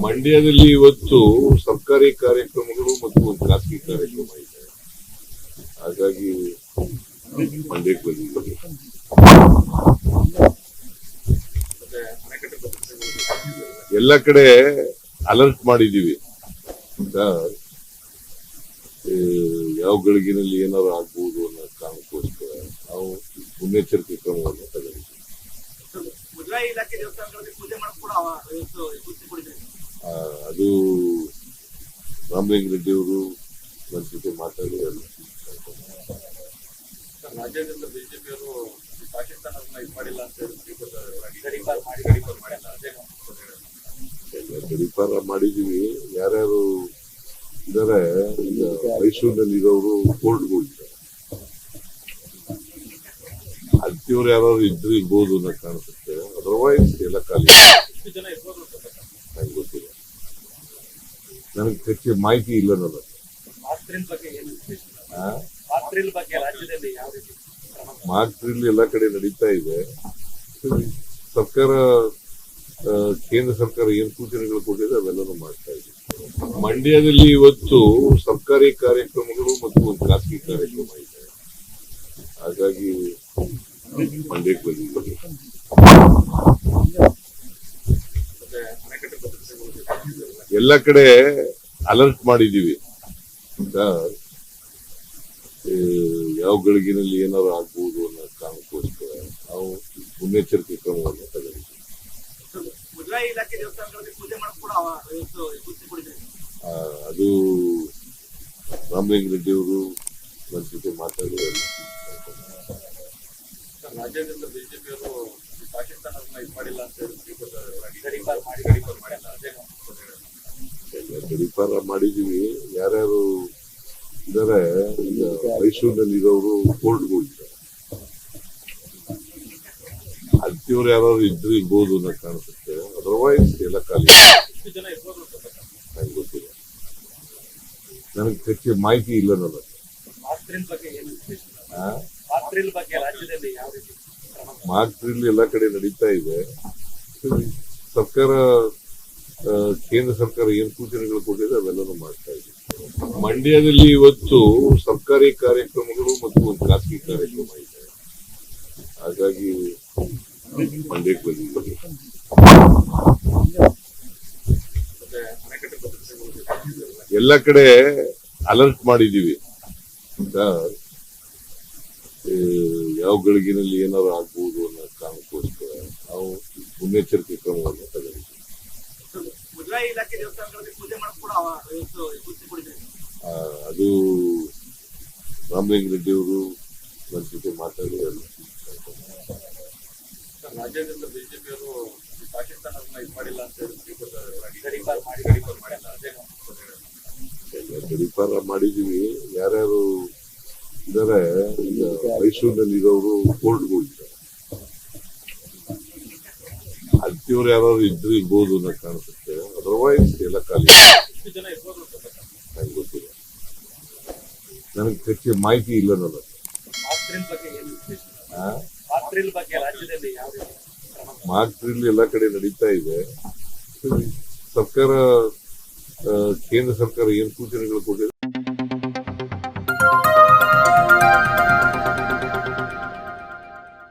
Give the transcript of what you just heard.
ಮಂಡ್ಯದಲ್ಲಿ ಇವತ್ತು ಸರ್ಕಾರಿ ಕಾರ್ಯಕ್ರಮಗಳು ಮತ್ತು ಖಾಸಗಿ ಕಾರ್ಯಕ್ರಮ ಇದೆ. ಹಾಗಾಗಿ ಮಂಡ್ಯಕ್ಕೆ ಬಂದಿದ್ದೀವಿ. ಎಲ್ಲ ಕಡೆ ಅಲರ್ಟ್ ಮಾಡಿದ್ದೀವಿ. ಯಾವ ಗಳಿಗೆನಲ್ಲಿ ಏನಾದ್ರು ಆಗ್ಬಹುದು ಅನ್ನೋ ಕಾರಣಕ್ಕೋಸ್ಕರ ನಾವು ಮುನ್ನೆಚ್ಚರಿಕೆ ಕ್ರಮವನ್ನು ತಗೊಂಡಿದ್ದೀವಿ. ಅದು ರಾಮಲಿಂಗ ರೆಡ್ಡಿ ಅವರು ನನ್ನ ಜೊತೆ ಮಾತಾಡಿ ರಾಜ್ಯದಿಂದ ಬಿಜೆಪಿಯವರು ಪಾಕಿಸ್ತಾನ ಮಾಡಿಲ್ಲ ಅಂತ ಗಡಿಪಾರ ಮಾಡಿದೀವಿ. ಯಾರ್ಯಾರು ಇದಾರೆ ಈಗ ಮೈಸೂರಿನಲ್ಲಿ ಇರೋರು ಕೋರ್ಟ್ಗಳಿದ್ದಾರೆ. ಅಂತಿವ್ರು ಯಾರು ಇದ್ರು ಇರ್ಬೋದು ಅನ್ನೋ ಕಾಣಿಸುತ್ತೆ. ಅದರ್ವೈಸ್ ಎಲ್ಲ ಖಾಲಿ. ನಂಗೆ ಗೊತ್ತಿಲ್ಲ, ನನಗೆ ಹೆಚ್ಚು ಮಾಹಿತಿ ಇಲ್ಲ. ನನ್ನ ಮಾರ್ಕ್ ಡ್ರಿಲ್ ಎಲ್ಲ ಕಡೆ ನಡೀತಾ ಇದೆ. ಸರ್ಕಾರ, ಕೇಂದ್ರ ಸರ್ಕಾರ ಏನ್ ಸೂಚನೆಗಳು ಕೊಟ್ಟಿದೆ ಅವೆಲ್ಲನೂ ಮಾಡ್ತಾ ಇದೆ. ಮಂಡ್ಯದಲ್ಲಿ ಇವತ್ತು ಸರ್ಕಾರಿ ಕಾರ್ಯಕ್ರಮಗಳು ಮತ್ತು ಖಾಸಗಿ ಕಾರ್ಯಕ್ರಮ ಇದೆ. ಹಾಗಾಗಿ ಮಂಡ್ಯಕ್ಕೆ ಬಂದಿದ್ದೀವಿ. ಎಲ್ಲ ಕಡೆ ಅಲರ್ಟ್ ಮಾಡಿದ್ದೀವಿ. ಯಾವ ಗಳಿಗೆನಲ್ಲಿ ಏನಾದ್ರು ಆಗ್ಬಹುದು ಅನ್ನೋ ಕಾರಣಕ್ಕೋಸ್ಕರ ನಾವು ಮುನ್ನೆಚ್ಚರಿಕೆ ಕ್ರಮವನ್ನು ತಗೊಂಡಿದ್ದೀವಿ. ಅದು ರಾಮಲಿಂಗ ರೆಡ್ಡಿ ಅವರು ನನ್ನ ಜೊತೆ ಮಾತಾಡಿ ರಾಜ್ಯದಿಂದ ಬಿಜೆಪಿಯವರು ಪಾಕಿಸ್ತಾನ ಮಾಡಿಲ್ಲ ಅಂತ ಗಡಿಪಾರ ಮಾಡಿದೀವಿ. ಯಾರ್ಯಾರು ಇದಾರೆ ಈಗ ಮೈಸೂರಿನಲ್ಲಿ ಇರೋರು ಕೋರ್ಟ್ಗಳಿದ್ದಾರೆ. ಅಂತಿವ್ರು ಯಾರು ಇದ್ರು ಇರ್ಬೋದು ಅನ್ನೋ ಕಾಣಿಸುತ್ತೆ. ಅದರ್ವೈಸ್ ಎಲ್ಲ ಖಾಲಿ. ನಂಗೆ ಗೊತ್ತಿಲ್ಲ, ನನಗೆ ಹೆಚ್ಚು ಮಾಹಿತಿ ಇಲ್ಲ. ನನ್ನ ಮಾರ್ಕ್ ಡ್ರಿಲ್ ಎಲ್ಲ ಕಡೆ ನಡೀತಾ ಇದೆ. ಸರ್ಕಾರ, ಕೇಂದ್ರ ಸರ್ಕಾರ ಏನ್ ಸೂಚನೆಗಳು ಕೊಟ್ಟಿದೆ ಅವೆಲ್ಲನೂ ಮಾಡ್ತಾ ಇದೆ. ಮಂಡ್ಯದಲ್ಲಿ ಇವತ್ತು ಸರ್ಕಾರಿ ಕಾರ್ಯಕ್ರಮಗಳು ಮತ್ತು ಖಾಸಗಿ ಕಾರ್ಯಕ್ರಮ ಇದೆ. ಹಾಗಾಗಿ ಮಂಡ್ಯಕ್ಕೆ ಬಂದಿದ್ದೀವಿ. ಎಲ್ಲ ಕಡೆ ಅಲರ್ಟ್ ಮಾಡಿದ್ದೀವಿ. ಯಾವ ಗಳಿಗೆನಲ್ಲಿ ಏನಾದ್ರು ಆಗ್ಬಹುದು ಅನ್ನೋ ಕಾರಣಕ್ಕೋಸ್ಕರ ನಾವು ಮುನ್ನೆಚ್ಚರಿಕೆ ಕ್ರಮವನ್ನು ತಗೊಂಡಿದ್ದೀವಿ. ಅದು ರಾಮಲಿಂಗ ರೆಡ್ಡಿ ಅವರು ನನ್ನ ಜೊತೆ ಮಾತಾಡಿ ರಾಜ್ಯದಿಂದ ಬಿಜೆಪಿಯವರು ಪಾಕಿಸ್ತಾನ ಮಾಡಿಲ್ಲ ಅಂತ ಗಡಿಪಾರ ಮಾಡಿದೀವಿ. ಯಾರ್ಯಾರು ಇದಾರೆ ಈಗ ಮೈಸೂರಿನಲ್ಲಿ ಇರೋರು ಕೋರ್ಟ್ಗಳಿದ್ದಾರೆ. ಅಂತಿವ್ರು ಯಾರು ಇದ್ರು ಇರ್ಬೋದು ಅನ್ನೋ ಕಾಣಿಸುತ್ತೆ. ಅದರ್ವೈಸ್ ಎಲ್ಲ ಖಾಲಿ. ನಂಗೆ ಗೊತ್ತಿಲ್ಲ, ನನಗೆ ಹೆಚ್ಚು ಮಾಹಿತಿ ಇಲ್ಲ. ನನ್ನ ಮಾರ್ಕ್ ಡ್ರಿಲ್ ಎಲ್ಲ ಕಡೆ ನಡೀತಾ ಇದೆ. ಸರ್ಕಾರ, ಕೇಂದ್ರ ಸರ್ಕಾರ ಏನ್ ಸೂಚನೆಗಳು ಕೊಟ್ಟಿದೆ